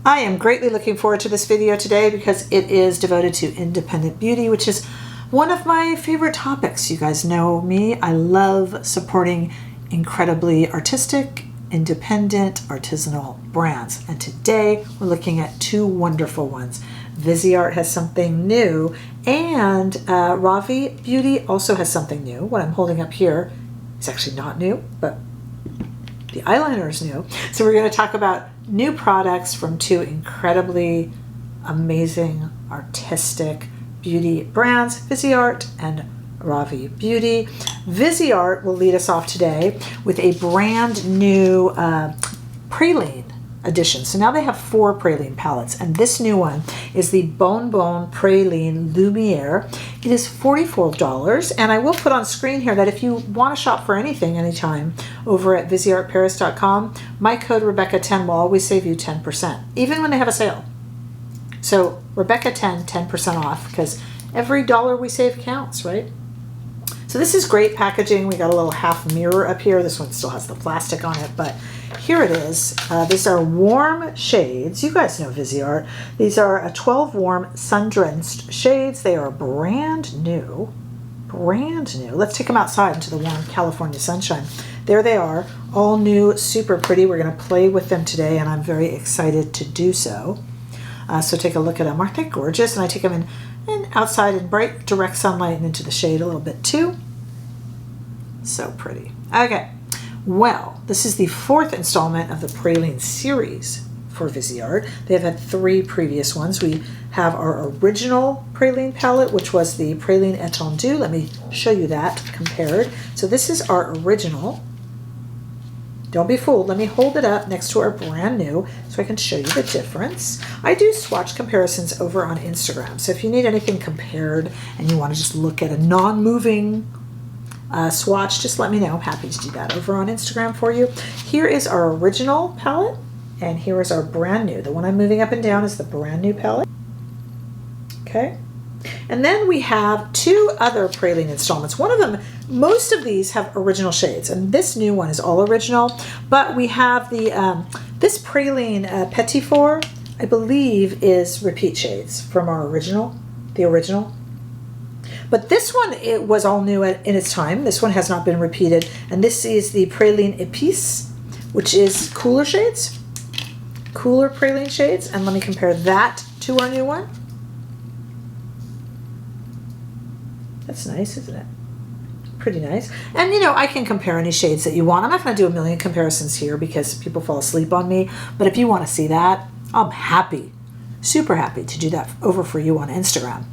I am greatly looking forward to this video today because it is devoted to independent beauty, which is one of my favorite topics. You guys know me. I love supporting incredibly artistic, independent, artisanal brands. And today we're looking at two wonderful ones. Viseart has something new, and Ravie Beauty also has something new. What I'm holding up here is actually not new, but the eyeliner is new. So we're going to talk about new products from two incredibly amazing artistic beauty brands, Viseart and Ravie Beauty. Viseart will lead us off today with a brand new Praline edition. So now they have 4 Praline palettes, and this new one is the Bon Bon Praline Lumiere. It is $44, and I will put on screen here that if you want to shop for anything anytime over at ViseartParis.com, my code Rebecca10 will always save you 10%, even when they have a sale. So Rebecca10, 10% off, because every dollar we save counts, right? So this is great packaging. We got a little half mirror up here. This one still has the plastic on it, but here it is. These are warm shades. You guys know Viseart. These are 12 warm sun-drenched shades. They are brand new. Brand new. Let's take them outside into the warm California sunshine. There they are, all new, super pretty. We're going to play with them today, and I'm very excited to do so. So take a look at them. Aren't they gorgeous? And I take them in outside in bright, direct sunlight and into the shade a little bit too. So pretty. Okay. Well, this is the 4th installment of the Praline series for Viseart. They have had 3 previous ones. We have our original Praline palette, which was the Praline Étendue. Let me show you that compared. So this is our original. Don't be fooled. Let me hold it up next to our brand new so I can show you the difference. I do swatch comparisons over on Instagram. So if you need anything compared and you want to just look at a non-moving swatch, just let me know. I'm happy to do that over on Instagram for you. Here is our original palette, and here is our brand new. The one I'm moving up and down is the brand new palette. Okay. And then we have 2 other Praline installments. One of them, most of these have original shades, and this new one is all original, but we have the this Praline Petit Four, I believe, is repeat shades from our original, the original. But this one, it was all new in its time. This one has not been repeated, and this is the Praline Épice, which is cooler shades, cooler Praline shades, and let me compare that to our new one. That's nice, isn't it? Pretty nice. And you know, I can compare any shades that you want. I'm not going to do a million comparisons here because people fall asleep on me. But if you want to see that, I'm happy, super happy to do that over for you on Instagram.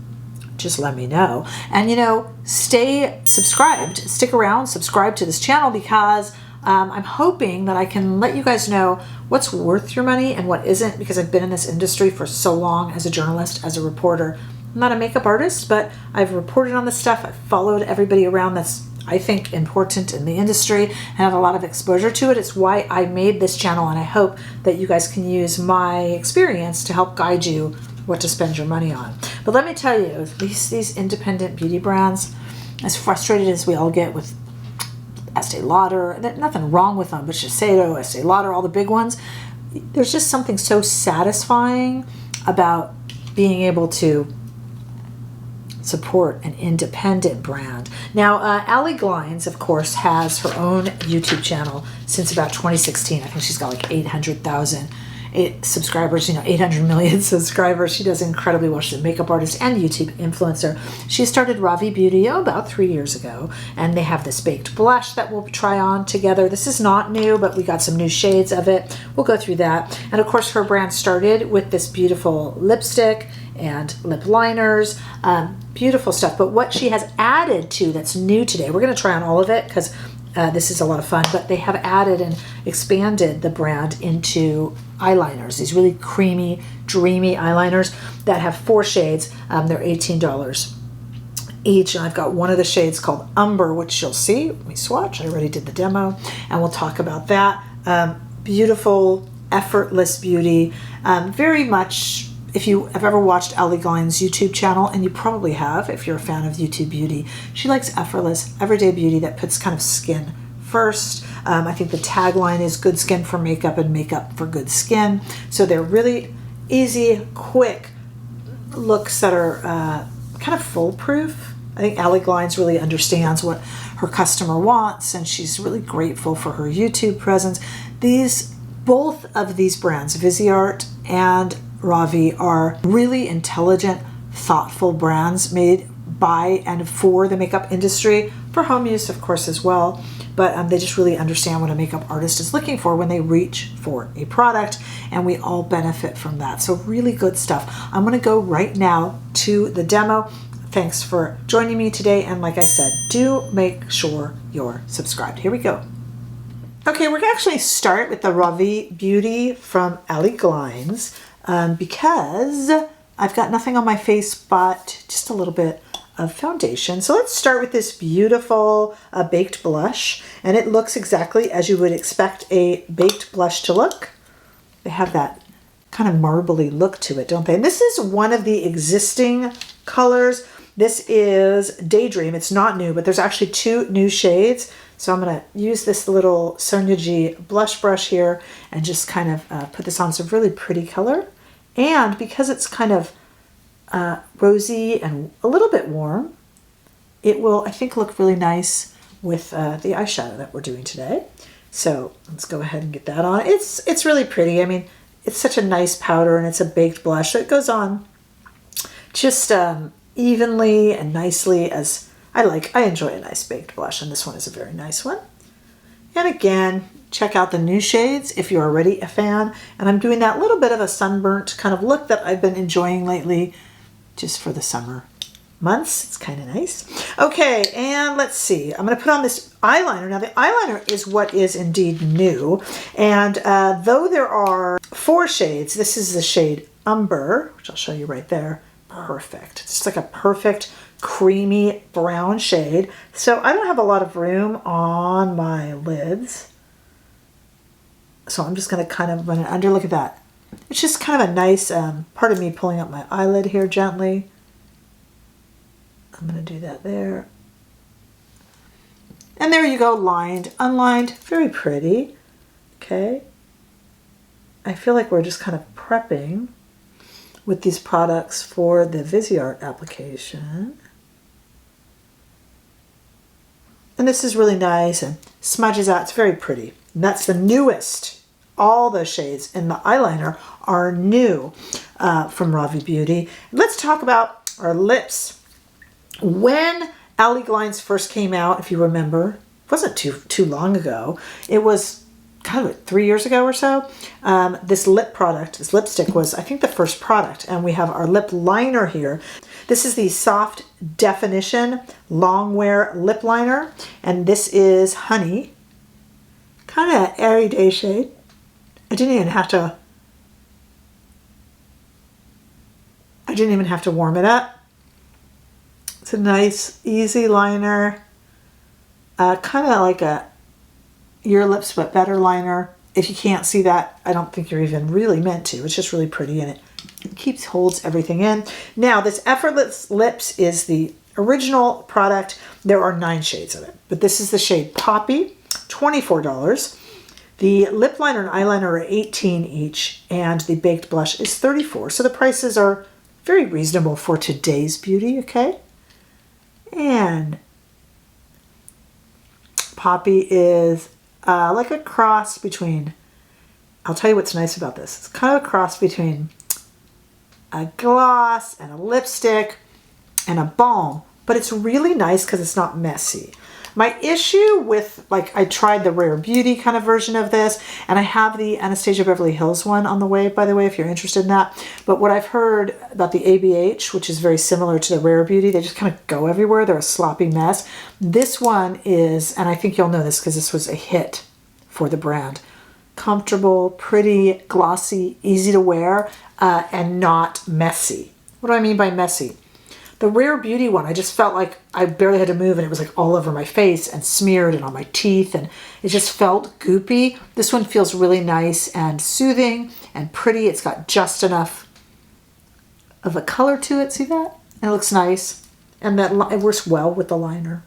Just let me know. And you know, stay subscribed, stick around, subscribe to this channel because I'm hoping that I can let you guys know what's worth your money and what isn't, because I've been in this industry for so long as a journalist, as a reporter. I'm not a makeup artist, but I've reported on this stuff. I've followed everybody around that's, I think, important in the industry and have a lot of exposure to it. It's why I made this channel, and I hope that you guys can use my experience to help guide you what to spend your money on. But let me tell you, these independent beauty brands, as frustrated as we all get with Estee Lauder, nothing wrong with them, but Shiseido, Estee Lauder, all the big ones, there's just something so satisfying about being able to support an independent brand. Now, Allie Glines, of course, has her own YouTube channel since about 2016. I think she's got like 800,000 subscribers, you know, 800 million subscribers. She does incredibly well. She's a makeup artist and YouTube influencer. She started Ravie Beauty about 3 years ago, and they have this baked blush that we'll try on together. This is not new, but we got some new shades of it. We'll go through that. And of course, her brand started with this beautiful lipstick and lip liners, beautiful stuff. But what she has added to that's new today, we're going to try on all of it because this is a lot of fun, but they have added and expanded the brand into eyeliners, these really creamy, dreamy eyeliners that have 4 shades. They're $18 each, and I've got one of the shades called Umber, which you'll see. Let me swatch. I already did the demo, and we'll talk about that. Beautiful, effortless beauty. Very much, if you have ever watched Allie Glines' YouTube channel, and you probably have if you're a fan of YouTube beauty, she likes effortless, everyday beauty that puts kind of skin first. I think the tagline is good skin for makeup and makeup for good skin. So they're really easy, quick looks that are kind of foolproof. I think Allie Glines really understands what her customer wants, and she's really grateful for her YouTube presence. Both of these brands, Viseart and Ravie, are really intelligent, thoughtful brands made by and for the makeup industry, for home use, of course, as well. But they just really understand what a makeup artist is looking for when they reach for a product, and we all benefit from that. So really good stuff. I'm going to go right now to the demo. Thanks for joining me today, and like I said, do make sure you're subscribed. Here we go. Okay, we're going to actually start with the Ravi Beauty from Allie Glines because I've got nothing on my face but just a little bit of foundation. So let's start with this beautiful baked blush, and it looks exactly as you would expect a baked blush to look. They have that kind of marbly look to it, don't they? And this is one of the existing colors. This is Daydream. It's not new, but there's actually 2 new shades. So I'm going to use this little Sonia G blush brush here and just kind of put this on. Some really pretty color. And because it's kind of rosy and a little bit warm, it will, I think, look really nice with the eyeshadow that we're doing today. So let's go ahead and get that on. It's really pretty. I mean, it's such a nice powder, and it's a baked blush. So it goes on just evenly and nicely as I enjoy a nice baked blush, and this one is a very nice one. And again, check out the new shades if you're already a fan. And I'm doing that little bit of a sunburnt kind of look that I've been enjoying lately just for the summer months. It's kind of nice. Okay, and let's see. I'm going to put on this eyeliner. Now, the eyeliner is what is indeed new. And though there are 4 shades, this is the shade Umber, which I'll show you right there. Perfect. It's just like a perfect creamy brown shade. So I don't have a lot of room on my lids. So I'm just going to kind of run it under. Look at that. It's just kind of a nice, part of me pulling up my eyelid here gently. I'm going to do that there. And there you go, lined, unlined, very pretty. Okay. I feel like we're just kind of prepping with these products for the Viseart application. And this is really nice and smudges out. It's very pretty. And that's the newest. All the shades in the eyeliner are new from Ravi Beauty. Let's talk about our lips. When Allie Glines first came out, if you remember, it wasn't too long ago. It was kind of 3 years ago or so. This lip product, this lipstick was, I think, the first product. And we have our lip liner here. This is the Soft Definition Long Wear Lip Liner. And this is Honey. Kind of everyday shade. I didn't even have to warm it up. It's a nice, easy liner. Kind of like a Your Lips But Better liner. If you can't see that, I don't think you're even really meant to. It's just really pretty, and it holds everything in. Now, this Effortless Lips is the original product. There are 9 shades of it, but this is the shade Poppy, $24. The lip liner and eyeliner are $18 each, and the baked blush is $34. So the prices are very reasonable for today's beauty, okay? And Poppy is like a cross between, I'll tell you what's nice about this. It's kind of a cross between a gloss and a lipstick and a balm, but it's really nice because it's not messy. My issue with, I tried the Rephr Beauty kind of version of this, and I have the Anastasia Beverly Hills one on the way, by the way, if you're interested in that. But what I've heard about the ABH, which is very similar to the Rephr Beauty, they just kind of go everywhere. They're a sloppy mess. This one is, and I think you'll know this because this was a hit for the brand, comfortable, pretty, glossy, easy to wear, and not messy. What do I mean by messy? The Rephr Beauty one, I just felt like I barely had to move, and it was like all over my face and smeared and on my teeth, and it just felt goopy. This one feels really nice and soothing and pretty. It's got just enough of a color to it. See that? And it looks nice. And that it works well with the liner.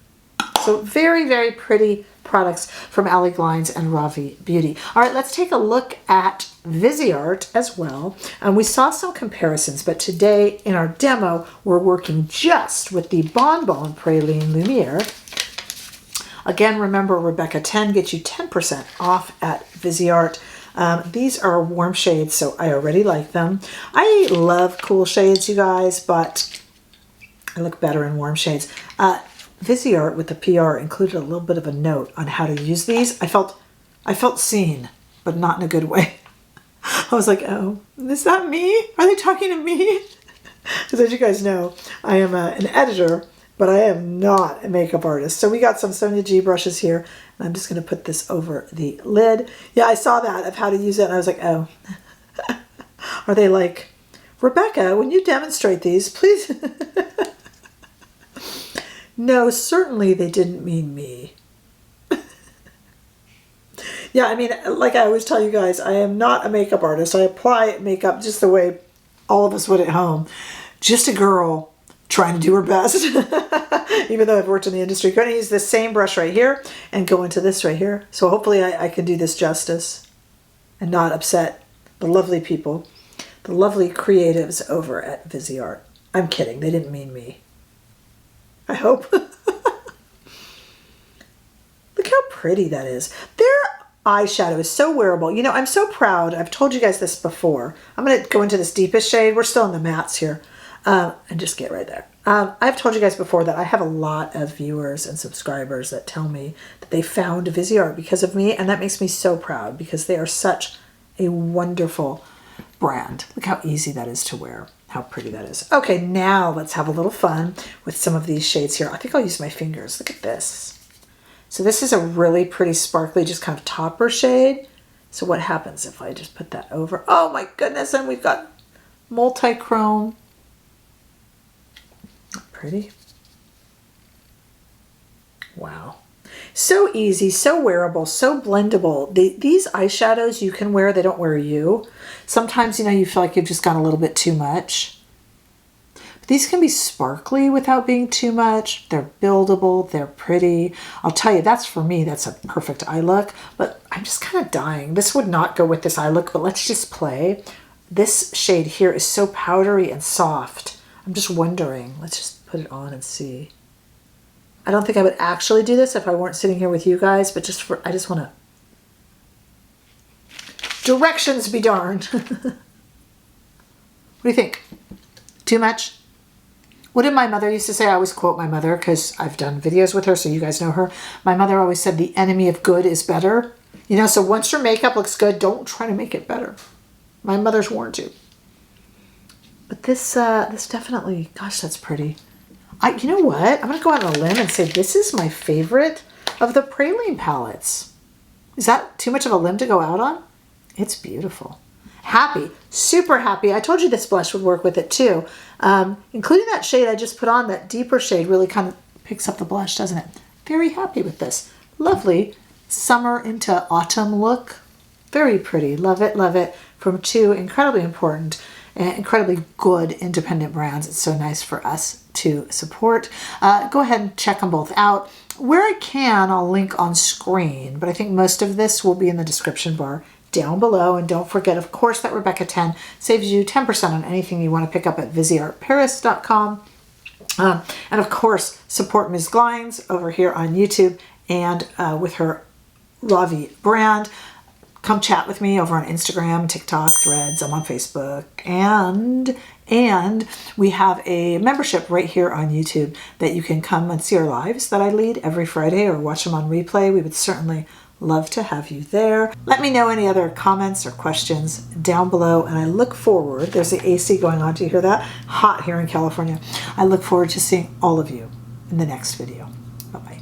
So very, very pretty, products from Allie Glines and Ravi Beauty. All right, let's take a look at Viseart as well. We saw some comparisons, but today in our demo, we're working just with the Bonbon Praline Lumiere. Again, remember Rebecca 10 gets you 10% off at Viseart. These are warm shades, so I already like them. I love cool shades, you guys, but I look better in warm shades. Viseart with the PR included a little bit of a note on how to use these. I felt seen, but not in a good way. I was like, oh, is that me? Are they talking to me? Because as you guys know, I am an editor, but I am not a makeup artist. So we got some Sonia G brushes here, and I'm just going to put this over the lid. Yeah, I saw that of how to use it, and I was like, oh. Are they like, Rebecca, when you demonstrate these, please... No, certainly they didn't mean me. Yeah, I mean, like I always tell you guys, I am not a makeup artist. I apply makeup just the way all of us would at home. Just a girl trying to do her best. Even though I've worked in the industry. I'm going to use this same brush right here and go into this right here. So hopefully I can do this justice and not upset the lovely people, the lovely creatives over at Viseart. I'm kidding. They didn't mean me. I hope. Look how pretty that is. Their eyeshadow is so wearable. You know, I'm so proud. I've told you guys this before. I'm going to go into this deepest shade. We're still in the mattes here. And just get right there. I've told you guys before that I have a lot of viewers and subscribers that tell me that they found Viseart because of me. And that makes me so proud because they are such a wonderful brand. Look how easy that is to wear. How pretty that is. Okay, now let's have a little fun with some of these shades here. I think I'll use my fingers. Look at this. So this is a really pretty sparkly, just kind of topper shade. So what happens if I just put that over? Oh my goodness, and we've got multi-chrome. Pretty. Wow. So easy, so wearable, so blendable. These eyeshadows you can wear, they don't wear you. Sometimes, you know, you feel like you've just gone a little bit too much. But these can be sparkly without being too much. They're buildable, they're pretty. I'll tell you, that's for me, that's a perfect eye look. But I'm just kind of dying. This would not go with this eye look, but let's just play. This shade here is so powdery and soft. I'm just wondering, let's just put it on and see. I don't think I would actually do this if I weren't sitting here with you guys, but just for, I just want to, directions be darned. What do you think? Too much? What did my mother used to say? I always quote my mother because I've done videos with her, so you guys know her. My mother always said the enemy of good is better. You know, so once your makeup looks good, don't try to make it better. My mother's warned you. But this definitely, gosh, that's pretty. You know what? I'm going to go out on a limb and say this is my favorite of the Praline palettes. Is that too much of a limb to go out on? It's beautiful. Happy. Super happy. I told you this blush would work with it too. Including that shade I just put on, that deeper shade really kind of picks up the blush, doesn't it? Very happy with this. Lovely summer into autumn look. Very pretty. Love it, love it. From two incredibly important and incredibly good independent brands. It's so nice for us to support. Go ahead and check them both out. Where I can, I'll link on screen, but I think most of this will be in the description bar down below. And don't forget, of course, that Rebecca 10 saves you 10% on anything you want to pick up at viseartparis.com. And of course, support Ms. Glines over here on YouTube and with her Ravie brand. Come chat with me over on Instagram, TikTok, Threads. I'm on Facebook. And we have a membership right here on YouTube that you can come and see our lives that I lead every Friday or watch them on replay. We would certainly love to have you there. Let me know any other comments or questions down below. And I look forward, there's the AC going on. Do you hear that? Hot here in California. I look forward to seeing all of you in the next video. Bye-bye.